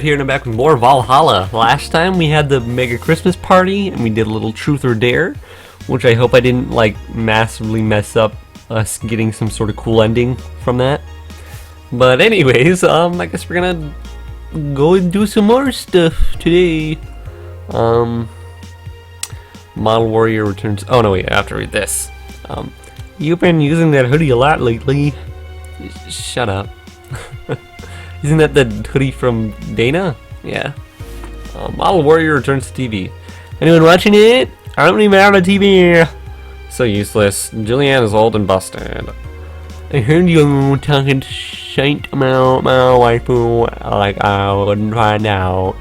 Here and I'm back with more Valhalla. Last time we had the mega Christmas party and we did a little truth or dare, which I hope I didn't like massively mess up us getting some sort of cool ending from that. But anyways, I guess we're gonna go and do some more stuff today. Model Warrior returns. Oh no, wait, I have to read this. You've been using that hoodie a lot lately. Shut up. Isn't that the hoodie from Dana? Yeah. Model Warrior returns to TV. Anyone watching it? I don't even have a TV. So useless. Jillian is old and busted. I heard you talking shite about my waifu. Like I wouldn't find out.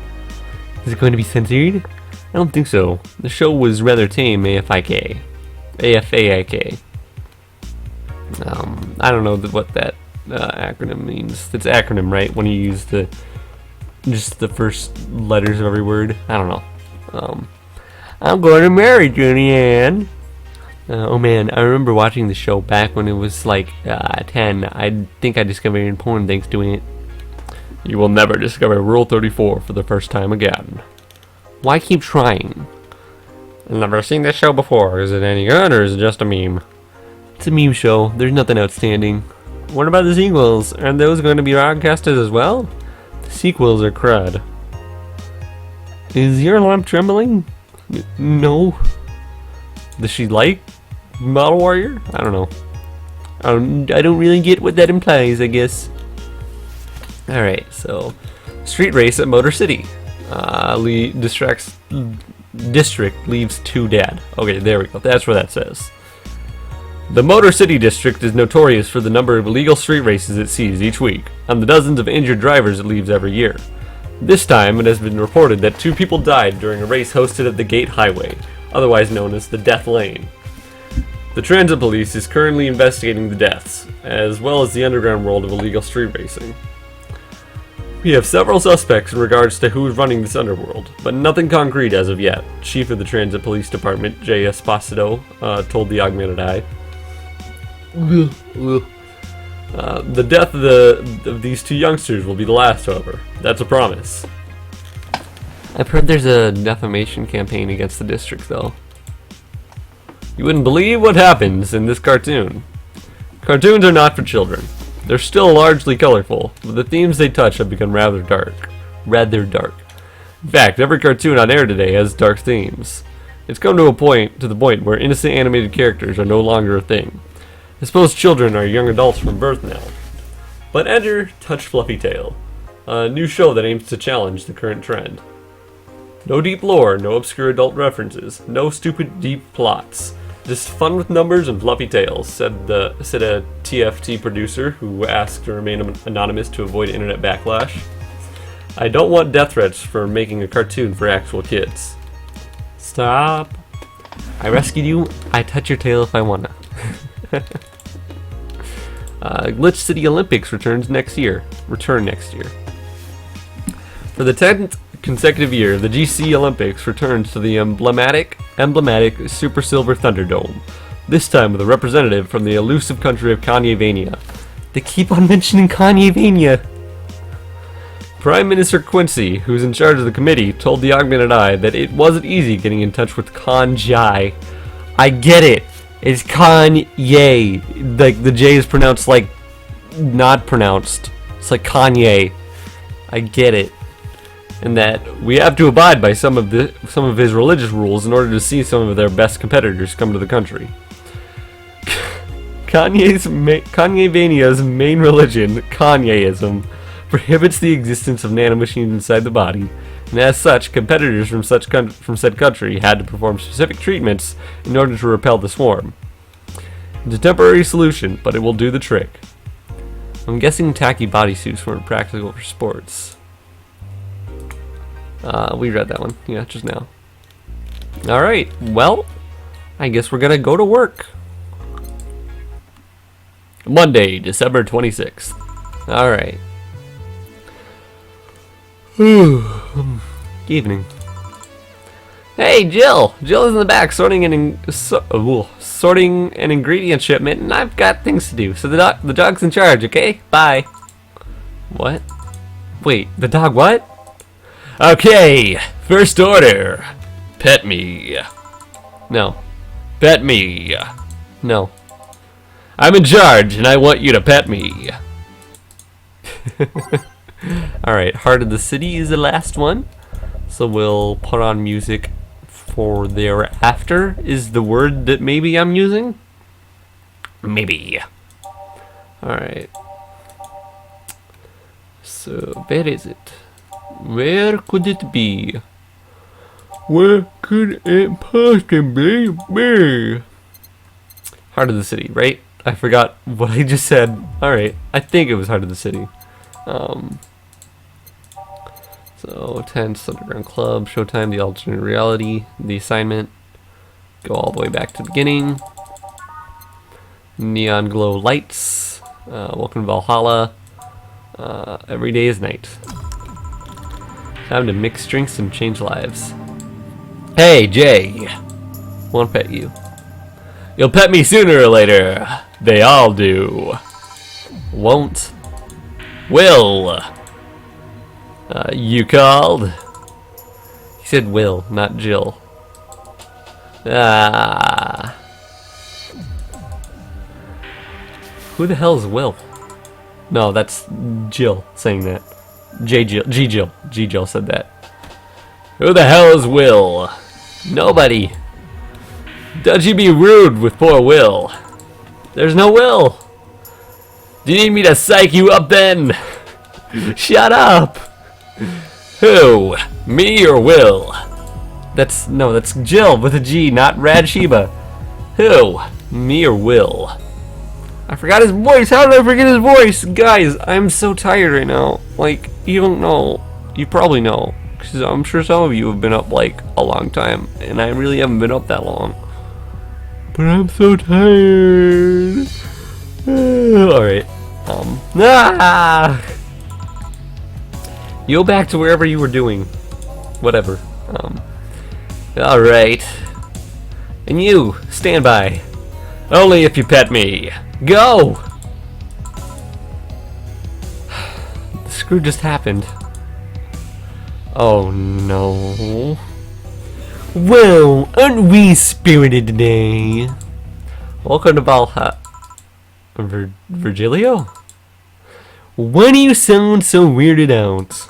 Is it going to be censored? I don't think so. The show was rather tame. AFIK. AFAIK. I don't know what that acronym means. It's acronym, right? When you use just the first letters of every word. I don't know. I'm going to marry Julianne. Oh man, I remember watching the show back when it was like 10. I think I discovered porn thanks to it. You will never discover Rule 34 for the first time again. Why keep trying? I've never seen this show before. Is it any good or is it just a meme? It's a meme show. There's nothing outstanding. What about the sequels? Aren't those going to be broadcasted as well? The sequels are crud. Is your lamp trembling? No. Does she like Model Warrior? I don't know. I don't really get what that implies, I guess. Alright, so street race at Motor City. District leaves 2 dead. Okay, there we go. That's where that says. The Motor City District is notorious for the number of illegal street races it sees each week, and the dozens of injured drivers it leaves every year. This time, it has been reported that 2 people died during a race hosted at the Gate Highway, otherwise known as the Death Lane. The Transit Police is currently investigating the deaths, as well as the underground world of illegal street racing. We have several suspects in regards to who is running this underworld, but nothing concrete as of yet, Chief of the Transit Police Department, J. Esposito, told the Augmented Eye. The death of these 2 youngsters will be the last, however. That's a promise. I've heard there's a defamation campaign against the district, though. You wouldn't believe what happens in this cartoon. Cartoons are not for children. They're still largely colorful, but the themes they touch have become rather dark. In fact, every cartoon on air today has dark themes. It's come to the point where innocent animated characters are no longer a thing. I suppose children are young adults from birth now. But enter Touch Fluffy Tail, a new show that aims to challenge the current trend. No deep lore, no obscure adult references, no stupid deep plots. Just fun with numbers and fluffy tales, said a TFT producer who asked to remain anonymous to avoid internet backlash. I don't want death threats for making a cartoon for actual kids. Stop. I rescued you. I touch your tail if I wanna. Glitch City Olympics return next year. For the 10th consecutive year, the GC Olympics returns to the emblematic Super Silver Thunderdome. This time with a representative from the elusive country of Kanye-vania. They keep on mentioning Kanye-vania. Prime Minister Quincy, who's in charge of the committee, told the Augmented Eye that it wasn't easy getting in touch with Kanye. I get it. It's Kanye. Like the J is pronounced like not pronounced. It's like Kanye. I get it. And that we have to abide by some of his religious rules in order to see some of their best competitors come to the country. Kanye-vania's main religion, Kanyeism, prohibits the existence of nanomachines inside the body, and as such, competitors from said country had to perform specific treatments in order to repel the swarm. It's a temporary solution, but it will do the trick. I'm guessing tacky bodysuits weren't practical for sports. We read that one, yeah, just now. Alright, well, I guess we're gonna go to work. Monday, December 26th. Alright. Evening. Hey, Jill! Jill is in the back sorting an ingredient shipment, and I've got things to do, so the dog's in charge, okay? Bye. What? Wait, the dog what? Okay, first order. Pet me. No. Pet me. No. I'm in charge, and I want you to pet me. Alright, Heart of the City is the last one. So we'll put on music for thereafter, is the word that maybe I'm using? Maybe. Alright. So, where is it? Where could it be? Where could it possibly be? Heart of the City, right? I forgot what I just said. Alright, I think it was Heart of the City. So, Tense, Underground Club, Showtime, The Alternate Reality, The Assignment. Go all the way back to the beginning. Neon Glow Lights. Welcome to Valhalla. Every Day is Night. Time to mix drinks and change lives. Hey, Jay. Won't pet you. You'll pet me sooner or later. They all do. Won't. Will. You called? He said Will, not Jill. Ah. Who the hell is Will? No, that's Jill saying that. G Jill said that. Who the hell is Will? Nobody. Don't you be rude with poor Will. There's no Will. Do you need me to psych you up then? Shut up. Who? Me or Will? That's Jill with a G, not Rad Sheba. Who? Me or Will? I forgot his voice. How did I forget his voice? Guys, I'm so tired right now. Like, you don't know. You probably know. Because I'm sure some of you have been up, like, a long time. And I really haven't been up that long. But I'm so tired. Alright. You go back to wherever you were doing. Whatever. Alright. And you, stand by. Only if you pet me. Go! The screw just happened. Oh no. Well, aren't we spirited today? Welcome to Valhalla. Virgilio? Why do you sound so weirded out?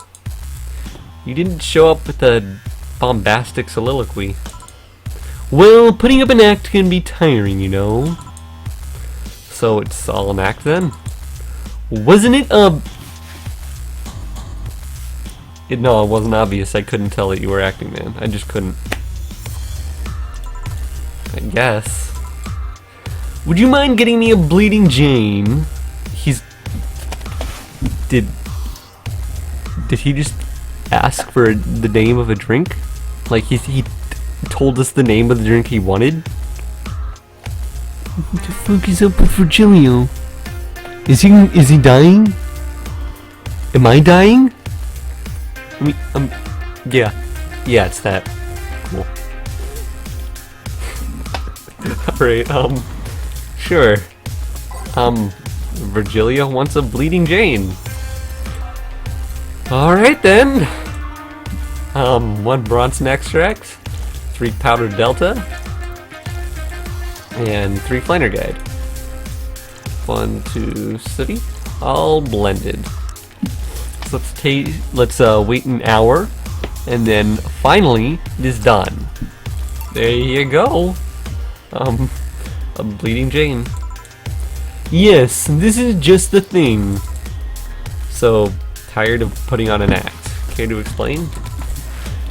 You didn't show up with a bombastic soliloquy. Well, putting up an act can be tiring, you know. So it's all an act then? Wasn't it no, it wasn't obvious. I couldn't tell that you were acting, man. I just couldn't. I guess. Would you mind getting me a Bleeding Jane? Did he just ask for the name of a drink? Like he told us the name of the drink he wanted? What the fuck is up with Virgilio? Is he dying? Am I dying? I mean, yeah, it's that. Cool. Alright, sure. Virgilio wants a Bleeding Jane. Alright then. 1 Bronson extract, 3 powdered Delta, and 3 Flanner Guide. 1, 2, city, all blended. So let's wait an hour, and then finally it is done. There you go. A Bleeding Jane. Yes, this is just the thing. So, tired of putting on an act. Care to explain?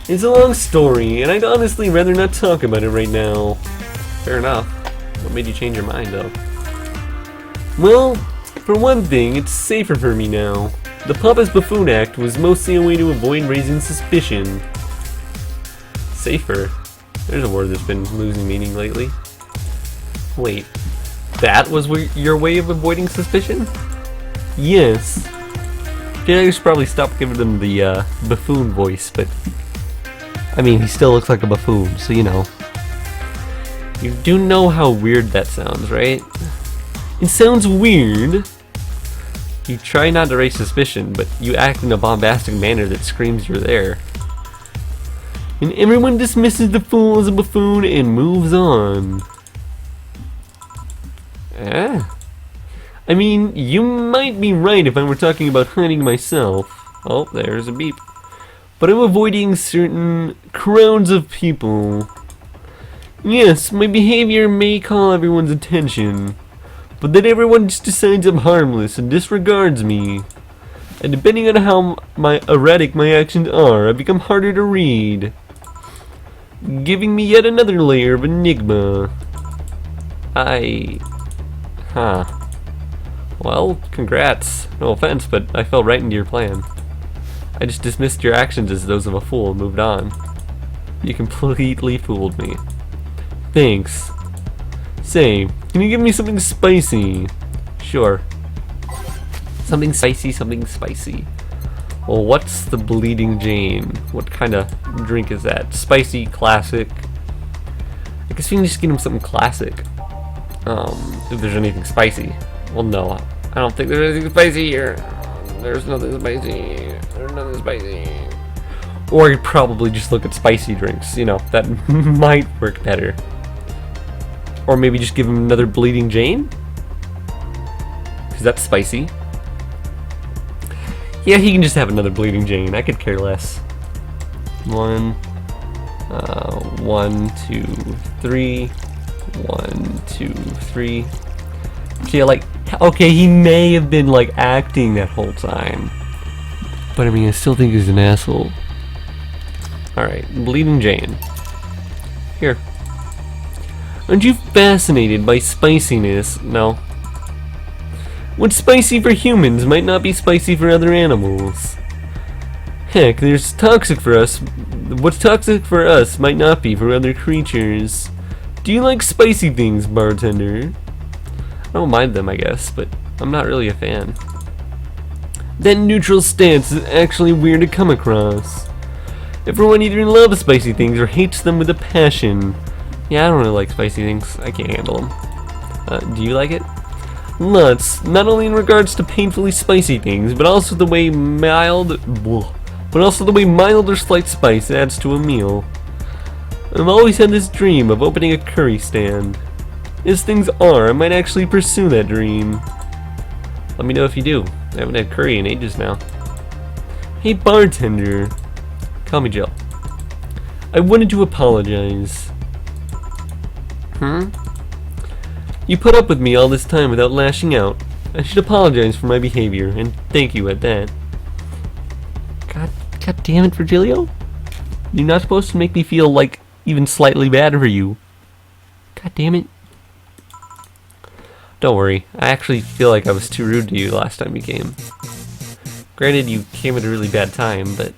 It's a long story, and I'd honestly rather not talk about it right now. Fair enough. What made you change your mind, though? Well, for one thing, it's safer for me now. The Papa's Buffoon Act was mostly a way to avoid raising suspicion. Safer? There's a word that's been losing meaning lately. Wait, that was your way of avoiding suspicion? Yes. I should probably stop giving him the buffoon voice, but I mean, he still looks like a buffoon, so you know. You do know how weird that sounds, right? It sounds weird. You try not to raise suspicion, but you act in a bombastic manner that screams you're there. And everyone dismisses the fool as a buffoon and moves on. I mean, you might be right if I were talking about hunting myself. Oh, there's a beep. But I'm avoiding certain crowds of people. Yes, my behavior may call everyone's attention, but then everyone just decides I'm harmless and disregards me. And depending on how erratic my actions are, I become harder to read, giving me yet another layer of enigma. Well, congrats. No offense, but I fell right into your plan. I just dismissed your actions as those of a fool and moved on. You completely fooled me. Thanks. Say, can you give me something spicy? Sure. Something spicy, something spicy. Well, what's the Bleeding Jane? What kind of drink is that? Spicy, classic? I guess we can just get him something classic. If there's anything spicy. Well, no. I don't think there's anything spicy here. There's nothing spicy. There's nothing spicy. Or you'd probably just look at spicy drinks. You know, that might work better. Or maybe just give him another Bleeding Jane? Because that's spicy. Yeah, he can just have another Bleeding Jane. I could care less. 1, 2, 3. 1, 2, 3. Okay, like, okay, he may have been like acting that whole time, but I mean, I still think he's an asshole. Alright, Bleeding Jane. Here. Aren't you fascinated by spiciness? No. What's spicy for humans might not be spicy for other animals. Heck, there's toxic for us. What's toxic for us might not be for other creatures. Do you like spicy things, bartender? I don't mind them, I guess, but I'm not really a fan. That neutral stance is actually weird to come across. Everyone either loves spicy things or hates them with a passion. Yeah, I don't really like spicy things. I can't handle them. Do you like it? Lots, not only in regards to painfully spicy things, but also the way mild or slight spice adds to a meal. I've always had this dream of opening a curry stand. As things are, I might actually pursue that dream. Let me know if you do. I haven't had curry in ages now. Hey bartender. Call me Jill. I wanted to apologize. You put up with me all this time without lashing out. I should apologize for my behavior, and thank you at that. God damn it, Virgilio. You're not supposed to make me feel like even slightly bad for you. God damn it. Don't worry, I actually feel like I was too rude to you last time you came. Granted, you came at a really bad time, but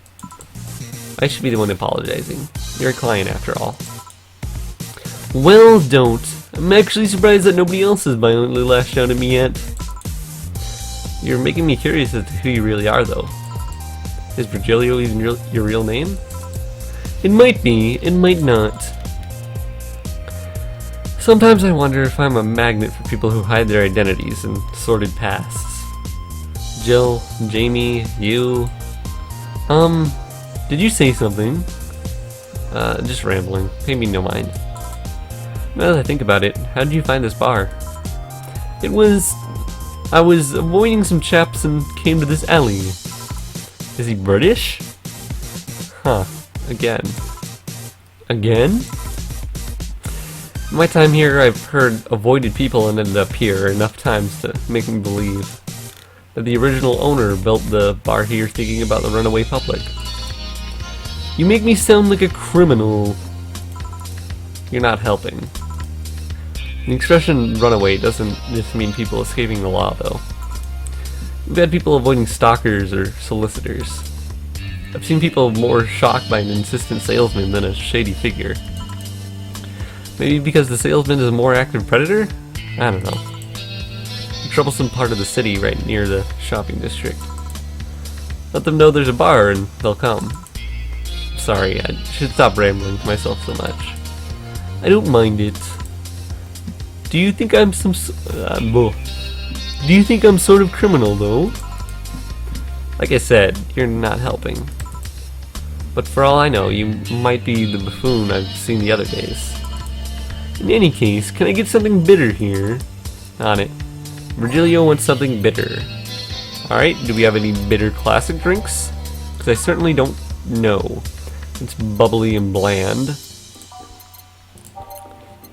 I should be the one apologizing. You're a client after all. Well, don't. I'm actually surprised that nobody else has violently lashed out at me yet. You're making me curious as to who you really are, though. Is Virgilio even your real name? It might be, it might not. Sometimes I wonder if I'm a magnet for people who hide their identities and sordid pasts. Jill, Jamie, you... did you say something? Just rambling. Pay me no mind. Now that I think about it, how did you find this bar? I was avoiding some chaps and came to this alley. Is he British? Huh. Again. Again? In my time here, I've heard avoided people and ended up here enough times to make me believe that the original owner built the bar here thinking about the runaway public. You make me sound like a criminal. You're not helping. The expression runaway doesn't just mean people escaping the law, though. We've had people avoiding stalkers or solicitors. I've seen people more shocked by an insistent salesman than a shady figure. Maybe because the salesman is a more active predator? I don't know. A troublesome part of the city right near the shopping district. Let them know there's a bar and they'll come. Sorry, I should stop rambling to myself so much. I don't mind it. Do you think I'm Do you think I'm sort of criminal, though? Like I said, you're not helping. But for all I know, you might be the buffoon I've seen the other days. In any case, can I get something bitter here? On it. Virgilio wants something bitter. Alright, do we have any bitter classic drinks? Because I certainly don't know. It's bubbly and bland.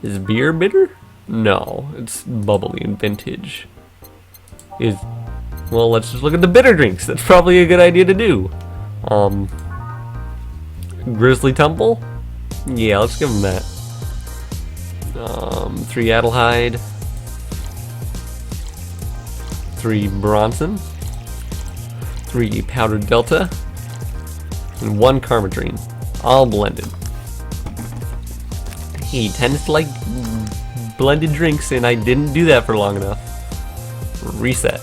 Is beer bitter? No, it's bubbly and vintage. Well, let's just look at the bitter drinks. That's probably a good idea to do. Grizzly Tumble? Yeah, let's give him that. 3 Adelheid. 3 Bronson. 3 Powdered Delta. And 1 Carmadrine. All blended. He tends to like blended drinks, and I didn't do that for long enough. Reset.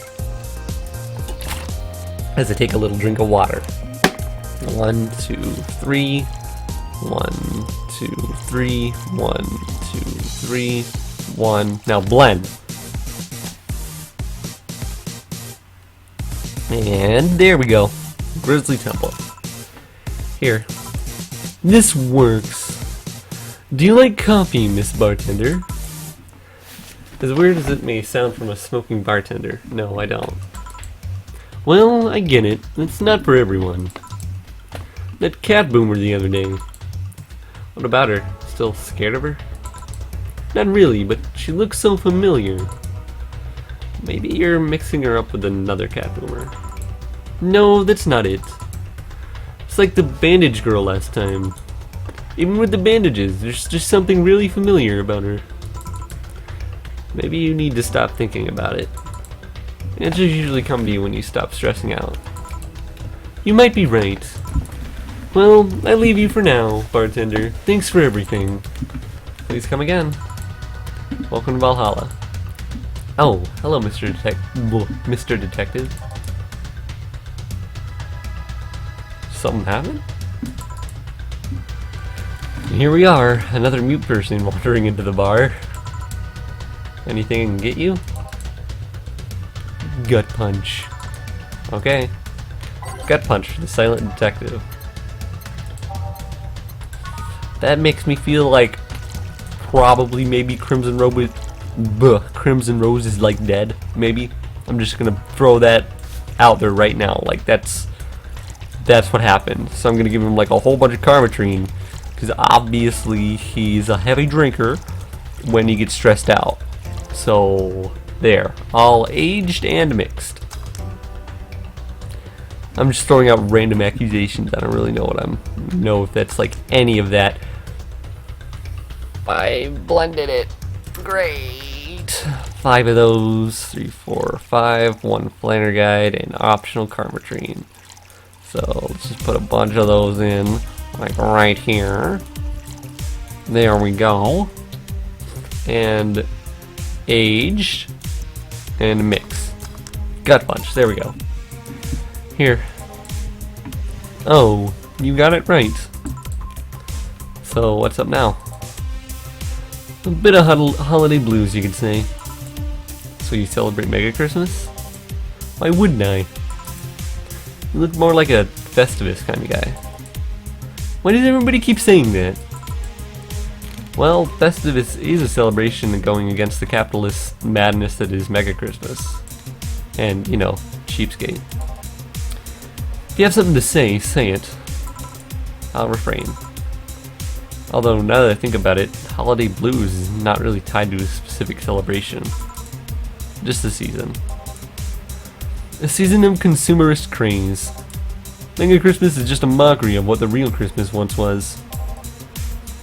As I take a little drink of water. 1, 2, 3. 1, 2, 3. 1, 2, 3. 1. Now blend. And there we go. Grizzly Temple. Here. This works. Do you like coffee, Miss Bartender? As weird as it may sound from a smoking bartender, no, I don't. Well, I get it. It's not for everyone. That cat boomer the other day. What about her? Still scared of her? Not really, but she looks so familiar. Maybe you're mixing her up with another cat boomer. No, that's not it. It's like the bandage girl last time. Even with the bandages, there's just something really familiar about her. Maybe you need to stop thinking about it. Answers usually come to you when you stop stressing out. You might be right. Well, I leave you for now, bartender. Thanks for everything. Please come again. Welcome to Valhalla. Oh, hello, Mr. Detective. Something happened? Here we are, another mute person wandering into the bar. Anything I can get you? Gut punch. Okay. Gut punch for the silent detective. That makes me feel like probably maybe Crimson Rose is like dead. Maybe. I'm just gonna throw that out there right now. Like that's what happened. So I'm gonna give him like a whole bunch of Carmadrine, because obviously he's a heavy drinker when he gets stressed out. So there, all aged and mixed. I'm just throwing out random accusations. I don't really know if that's like any of that. I blended it. Great. 5 of those. 3, 4, 5. 1 Flanner Guide and optional Carmadrine. So let's just put a bunch of those in, like right here. There we go. And aged and mix. Gut punch. There we go. Here. Oh, you got it right. So what's up now? A bit of holiday blues, you could say. So you celebrate Mega Christmas? Why wouldn't I? You look more like a Festivus kind of guy. Why does everybody keep saying that? Well, Festivus is a celebration going against the capitalist madness that is Mega Christmas. And, you know, cheapskate. If you have something to say, say it. I'll refrain. Although, now that I think about it, Holiday Blues is not really tied to a specific celebration. Just a season. A season of consumerist craze. Mega Christmas is just a mockery of what the real Christmas once was.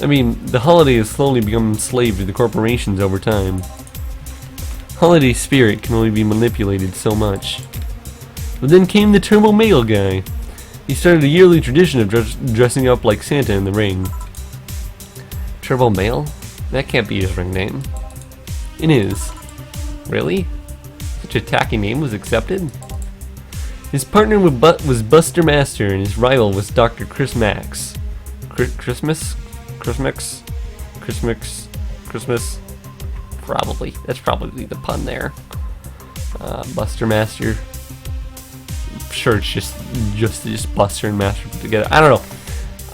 I mean, the holiday has slowly become enslaved to the corporations over time. Holiday spirit can only be manipulated so much. But then came the Turbo Mail guy. He started a yearly tradition of dressing up like Santa in the ring. Turbo Mail? That can't be his ring name. It is. Really? Such a tacky name was accepted? His partner was Buster Master and his rival was Dr. Chris Max. Christmas? Probably. That's probably the pun there. Buster Master. I'm sure it's just Buster and Master put together. I don't know.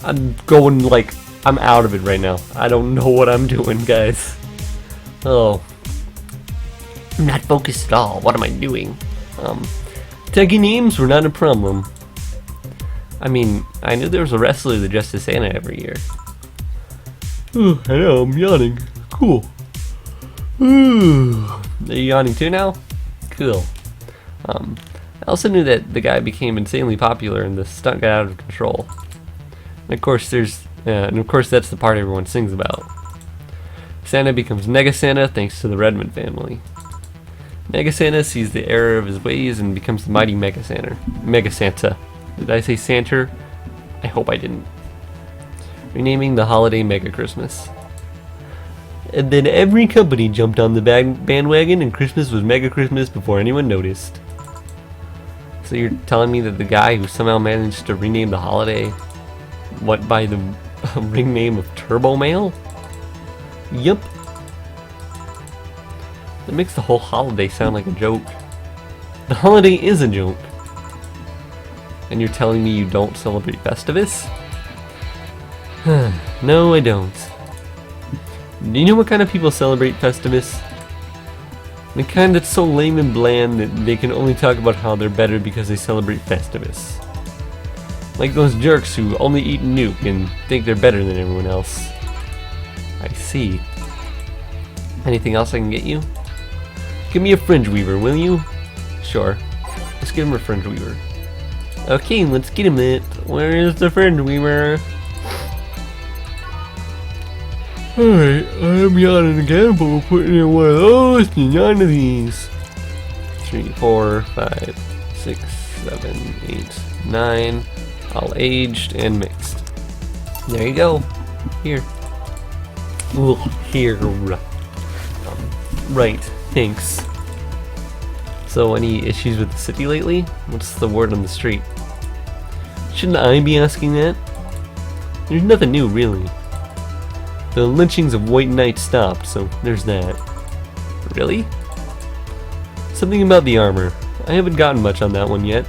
I'm going like, I'm out of it right now. I don't know what I'm doing, guys. Oh. I'm not focused at all. What am I doing? Techie names were not a problem. I mean, I knew there was a wrestler that dressed as Santa every year. Oh, I know, I'm yawning. Cool. Are you yawning too now? Cool. I also knew that the guy became insanely popular and the stunt got out of control. And of course, that's the part everyone sings about. Santa becomes Mega Santa thanks to the Redmond family. Mega Santa sees the error of his ways and becomes the mighty Mega Santa. Did I say Santa? I hope I didn't. Renaming the holiday Mega Christmas. And then every company jumped on the bandwagon and Christmas was Mega Christmas before anyone noticed. So you're telling me that the guy who somehow managed to rename the holiday went by the ring name of Turbo Mail? Yup. That makes the whole holiday sound like a joke. The holiday is a joke. And you're telling me you don't celebrate Festivus? No, I don't. Do you know what kind of people celebrate Festivus? The kind that's so lame and bland that they can only talk about how they're better because they celebrate Festivus. Like those jerks who only eat Nuke and think they're better than everyone else. I see. Anything else I can get you? Give me a fringe weaver, will you? Sure. Let's get him a fringe weaver. Okay, let's get him it. Where is the fringe weaver? Alright, I'm yawning again, but we're putting in one of those and none of these. 3, 4, 5, 6, 7, 8, 9. All aged and mixed. There you go. Here. Ooh, here. Right, thanks. So, any issues with the city lately? What's the word on the street? Shouldn't I be asking that? There's nothing new, really. The lynchings of white knights stopped, so there's that. Really? Something about the armor. I haven't gotten much on that one yet.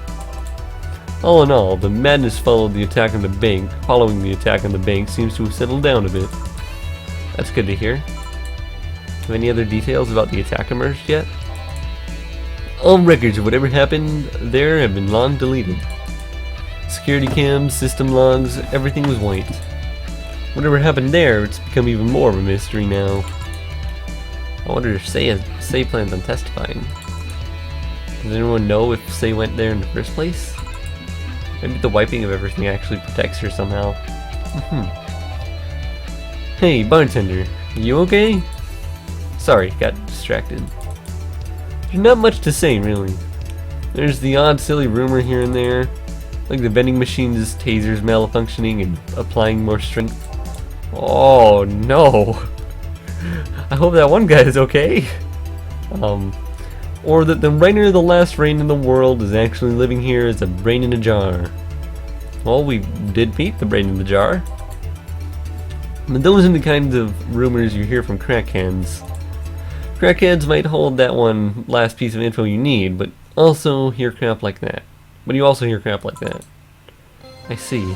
All in all, the madness following the attack on the bank seems to have settled down a bit. That's good to hear. Have any other details about the attack emerged yet? All records of whatever happened there have been long deleted. Security cams, system logs, everything was wiped. Whatever happened there, it's become even more of a mystery now. I wonder if Say plans on testifying. Does anyone know if Say went there in the first place? Maybe the wiping of everything actually protects her somehow. Hey, bartender, you okay? Sorry, got distracted. There's not much to say, really. There's the odd silly rumor here and there, like the vending machine's tasers malfunctioning and applying more strength. Oh no! I hope that one guy is okay. Or that the writer of the last rain in the world is actually living here as a brain in a jar. Well, we did meet the brain in the jar. But those are the kinds of rumors you hear from crackheads. Crackheads might hold that one last piece of info you need, but also hear crap like that. But you also hear crap like that. I see.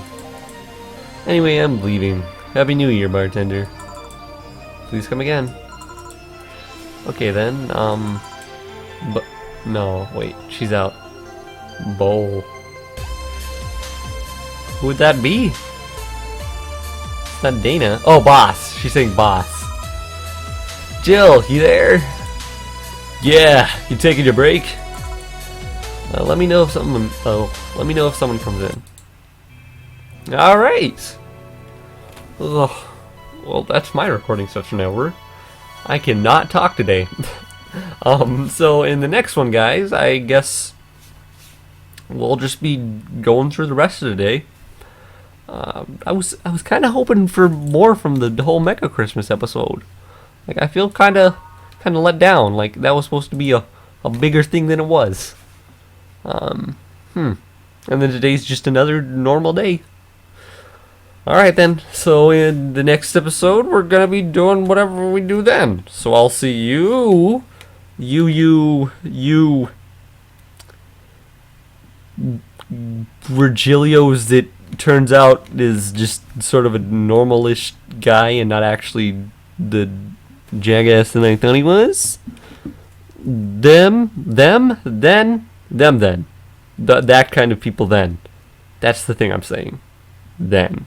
Anyway, I'm leaving. Happy New Year, bartender. Please come again. Okay then, but no, wait, she's out. Bowl. Who would that be? It's not Dana. Oh, boss. She's saying boss. Jill, you there? Yeah, you taking your break? Let me know if someone. Let me know if someone comes in. All right. Ugh. Well, that's my recording session over. I cannot talk today. So in the next one, guys, I guess we'll just be going through the rest of the day. I was kind of hoping for more from the whole Mega Christmas episode. Like, I feel kind of let down. Like, that was supposed to be a bigger thing than it was. And then today's just another normal day. Alright then, so in the next episode, we're gonna be doing whatever we do then. So I'll see you, Virgilios that turns out is just sort of a normalish guy and not actually the jackass that I thought he was. Then. That kind of people then. That's the thing I'm saying. Then.